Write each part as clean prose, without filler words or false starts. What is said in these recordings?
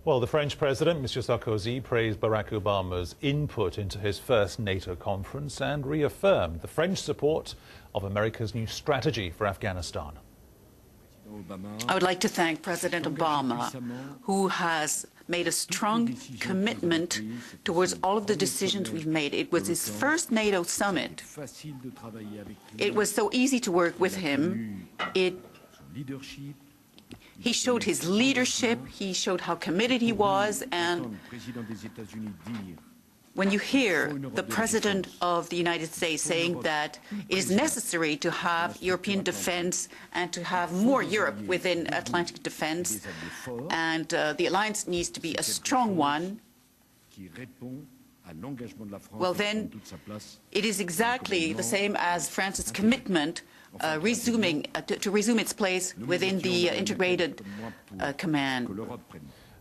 Well, the French president, Mr. Sarkozy, praised Barack Obama's input into his first NATO conference and reaffirmed the French support of America's new strategy for Afghanistan. I would like to thank President Obama, who has made a strong commitment towards all of the decisions we've made. It was his first NATO summit. It was so easy to work with him. He showed his leadership, he showed how committed he was, and when you hear the President of the United States saying that it is necessary to have European defense and to have more Europe within Atlantic defense, and the alliance needs to be a strong one, well then, it is exactly the same as France's commitment to resume its place within the integrated command.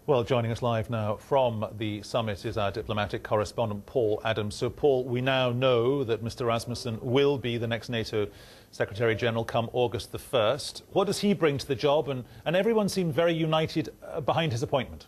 Well, joining us live now from the summit is our diplomatic correspondent, Paul Adams. So, Paul, we now know that Mr. Rasmussen will be the next NATO Secretary-General come August the 1st. What does he bring to the job? And everyone seemed very united behind his appointment.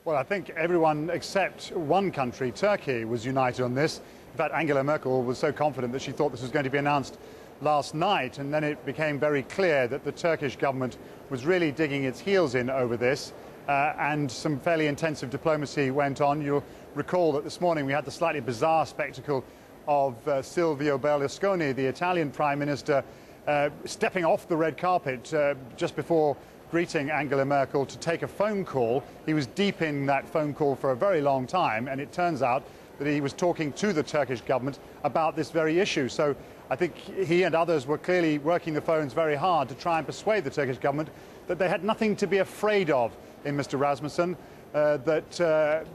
Well, I think everyone except one country, Turkey, was united on this. In fact, Angela Merkel was so confident that she thought this was going to be announced last night, and then it became very clear that the Turkish government was really digging its heels in over this, and some fairly intensive diplomacy went on. You'll recall that this morning we had the slightly bizarre spectacle of Silvio Berlusconi, the Italian Prime Minister, stepping off the red carpet just before greeting Angela Merkel to take a phone call. He was deep in that phone call for a very long time, and it turns out that he was talking to the Turkish government about this very issue. So I think he and others were clearly working the phones very hard to try and persuade the Turkish government that they had nothing to be afraid of in Mr. Rasmussen, that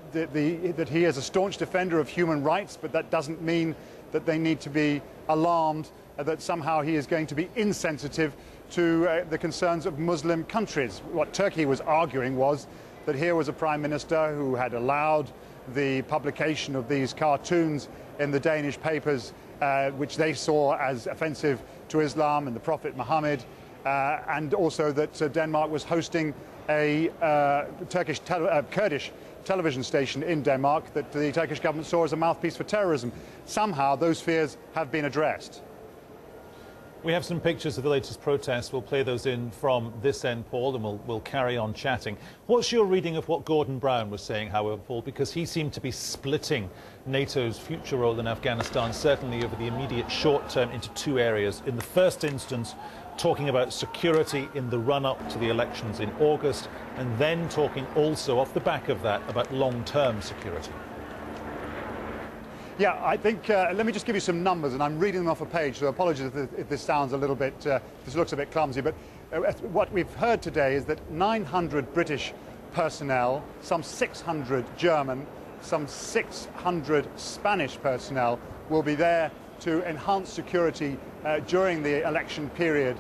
he is a staunch defender of human rights, but that doesn't mean that they need to be alarmed that somehow he is going to be insensitive to the concerns of Muslim countries. What Turkey was arguing was that here was a prime minister who had allowed the publication of these cartoons in the Danish papers, which they saw as offensive to Islam and the Prophet Muhammad, and also that Denmark was hosting a Kurdish television station in Denmark that the Turkish government saw as a mouthpiece for terrorism. Somehow those fears have been addressed. We have some pictures of the latest protests. We'll play those in from this end, Paul, and we'll carry on chatting. What's your reading of what Gordon Brown was saying, however, Paul? Because he seemed to be splitting NATO's future role in Afghanistan, certainly over the immediate short term, into two areas. In the first instance, talking about security in the run-up to the elections in August, and then talking also, off the back of that, about long-term security. Yeah, I think, let me just give you some numbers, and I'm reading them off a page, so apologies if this sounds a little bit, this looks a bit clumsy, but what we've heard today is that 900 British personnel, some 600 German, some 600 Spanish personnel will be there to enhance security during the election period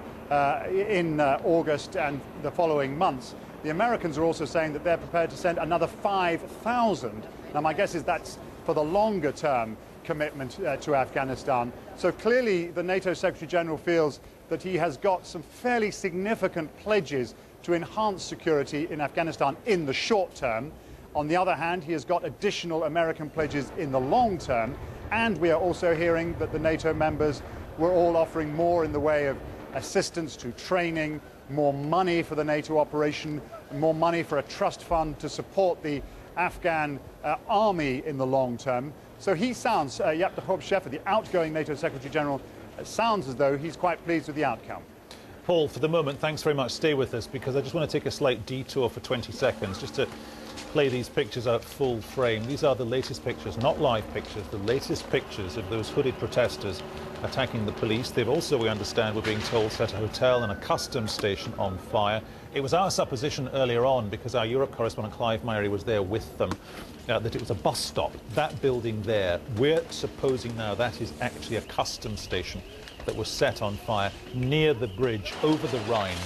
in August and the following months. The Americans are also saying that they're prepared to send another 5,000. Now, my guess is that's for the longer term commitment to Afghanistan. So clearly the NATO Secretary General feels that he has got some fairly significant pledges to enhance security in Afghanistan in the short term. On the other hand, he has got additional American pledges in the long term, and we are also hearing that the NATO members were all offering more in the way of assistance to training, more money for the NATO operation, more money for a trust fund to support the Afghan army in the long term. So he sounds, Jaap de Hoop Scheffer, the outgoing NATO Secretary General, sounds as though he's quite pleased with the outcome. Paul, for the moment, thanks very much. Stay with us, because I just want to take a slight detour for 20 seconds just to play these pictures out full frame. These are the latest pictures, not live pictures, the latest pictures of those hooded protesters attacking the police. They've also, we understand, we're being told, set a hotel and a customs station on fire. It was our supposition earlier on, because our Europe correspondent Clive Myrie was there with them, that it was a bus stop. That building there, we're supposing now that is actually a customs station that was set on fire near the bridge over the Rhine,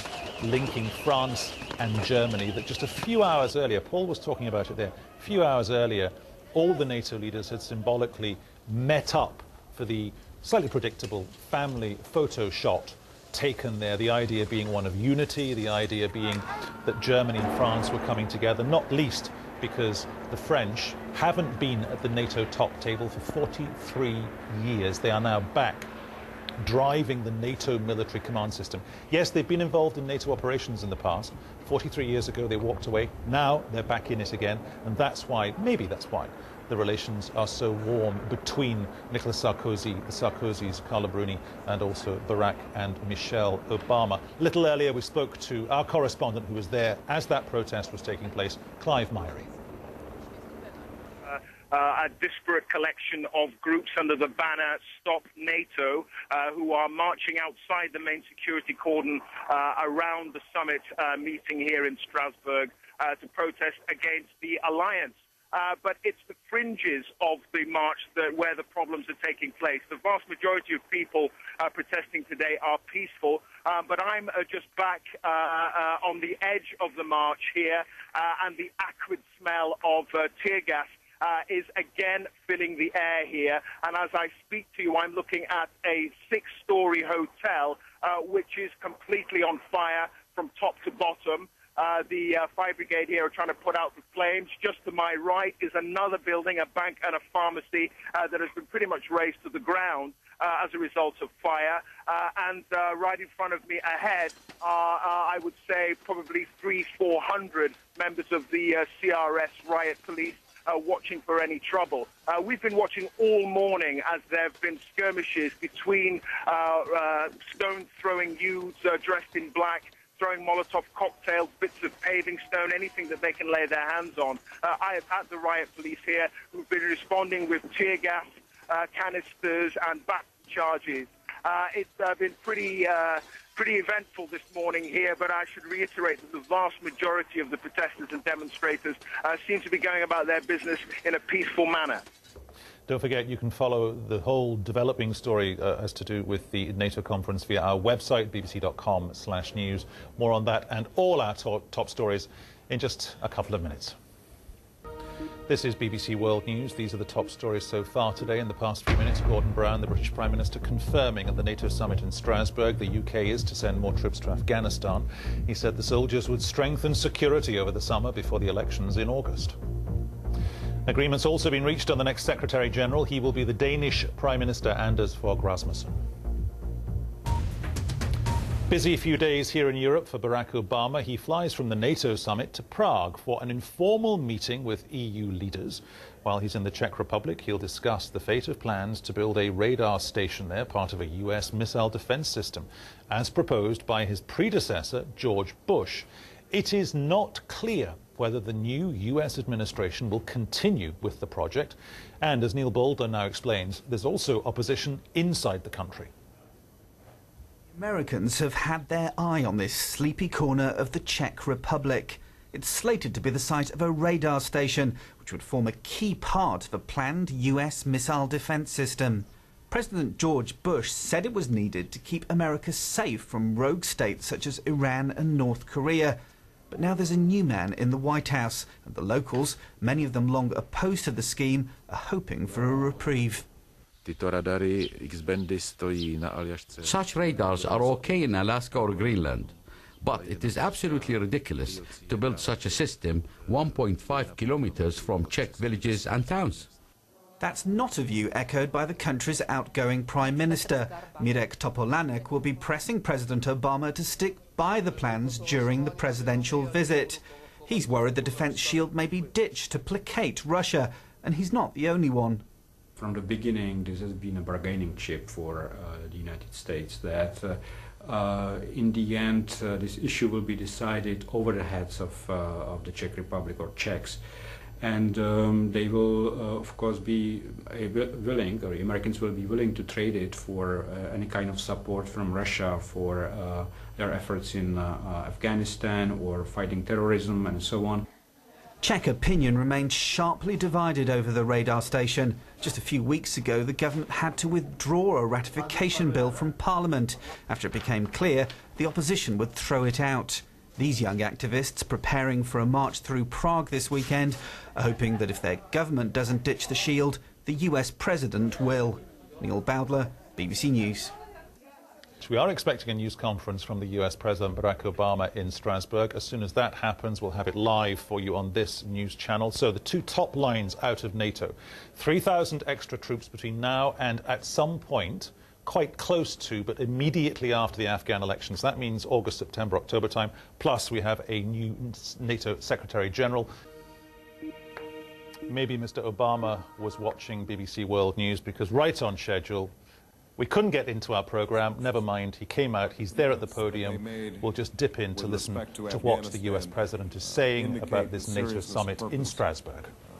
linking France and Germany, that just a few hours earlier, Paul was talking about it there, a few hours earlier, all the NATO leaders had symbolically met up for the slightly predictable family photo shot taken there, the idea being one of unity, the idea being that Germany and France were coming together, not least because the French haven't been at the NATO top table for 43 years. They are now back driving the NATO military command system. Yes, they've been involved in NATO operations in the past. 43 years ago they walked away. Now they're back in it again, and that's why, maybe that's why, the relations are so warm between Nicolas Sarkozy, the Sarkozys, Carla Bruni, and also Barack and Michelle Obama. A little earlier we spoke to our correspondent who was there as that protest was taking place, Clive Myrie. A disparate collection of groups under the banner Stop NATO, who are marching outside the main security cordon around the summit meeting here in Strasbourg to protest against the alliance. But it's the fringes of the march where the problems are taking place. The vast majority of people protesting today are peaceful, but I'm just back on the edge of the march here, and the acrid smell of tear gas is again filling the air here. And as I speak to you, I'm looking at a 6-story hotel which is completely on fire from top to bottom. The fire brigade here are trying to put out the flames. Just to my right is another building, a bank and a pharmacy that has been pretty much razed to the ground as a result of fire. And right in front of me ahead are, I would say, probably 300-400 members of the CRS riot police watching for any trouble. We've been watching all morning as there have been skirmishes between stone-throwing youths dressed in black, throwing Molotov cocktails, bits of paving stone, anything that they can lay their hands on. I have had the riot police here who've been responding with tear gas, canisters and bat charges. It's been pretty eventful this morning here, but I should reiterate that the vast majority of the protesters and demonstrators seem to be going about their business in a peaceful manner. Don't forget, you can follow the whole developing story as to do with the NATO conference via our website, bbc.com/news. More on that and all our top stories in just a couple of minutes. This is BBC World News. These are the top stories so far today. In the past few minutes, Gordon Brown, the British Prime Minister, confirming at the NATO summit in Strasbourg the UK is to send more troops to Afghanistan. He said the soldiers would strengthen security over the summer before the elections in August. Agreement's also been reached on the next Secretary-General. He will be the Danish Prime Minister Anders Fogh Rasmussen. Busy few days here in Europe for Barack Obama. He flies from the NATO summit to Prague for an informal meeting with EU leaders. While he's in the Czech Republic, he'll discuss the fate of plans to build a radar station there, part of a US missile defense system, as proposed by his predecessor, George Bush. It is not clear whether the new US administration will continue with the project. And as Neil Boulder now explains, there's also opposition inside the country. Americans have had their eye on this sleepy corner of the Czech Republic. It's slated to be the site of a radar station, which would form a key part of a planned US missile defense system. President George Bush said it was needed to keep America safe from rogue states such as Iran and North Korea. But now there's a new man in the White House, and the locals, many of them long opposed to the scheme, are hoping for a reprieve. Such radars are okay in Alaska or Greenland, but it is absolutely ridiculous to build such a system 1.5 kilometers from Czech villages and towns. That's not a view echoed by the country's outgoing Prime Minister. Mirek Topolánek will be pressing President Obama to stick by the plans during the presidential visit. He's worried the defence shield may be ditched to placate Russia, and he's not the only one. From the beginning, this has been a bargaining chip for the United States, that in the end this issue will be decided over the heads of the Czech Republic or Czechs. And they will, of course, be willing, or Americans will be willing to trade it for any kind of support from Russia for their efforts in Afghanistan or fighting terrorism and so on. Czech opinion remains sharply divided over the radar station. Just a few weeks ago, the government had to withdraw a ratification bill from Parliament after it became clear the opposition would throw it out. These young activists, preparing for a march through Prague this weekend, are hoping that if their government doesn't ditch the shield, the US president will. Neil Boudler, BBC News. much. We are expecting a news conference from the US President Barack Obama in Strasbourg. As soon as that happens, we'll have it live for you on this news channel. So the two top lines out of NATO: 3,000 extra troops between now and at some point, quite close to, but immediately after the Afghan elections. That means August, September, October time. Plus, we have a new NATO Secretary General. Maybe Mr. Obama was watching BBC World News, because right on schedule, we couldn't get into our programme. Never mind, he came out, he's there at the podium. We'll just dip in to listen to what the US President is saying about this NATO summit in Strasbourg.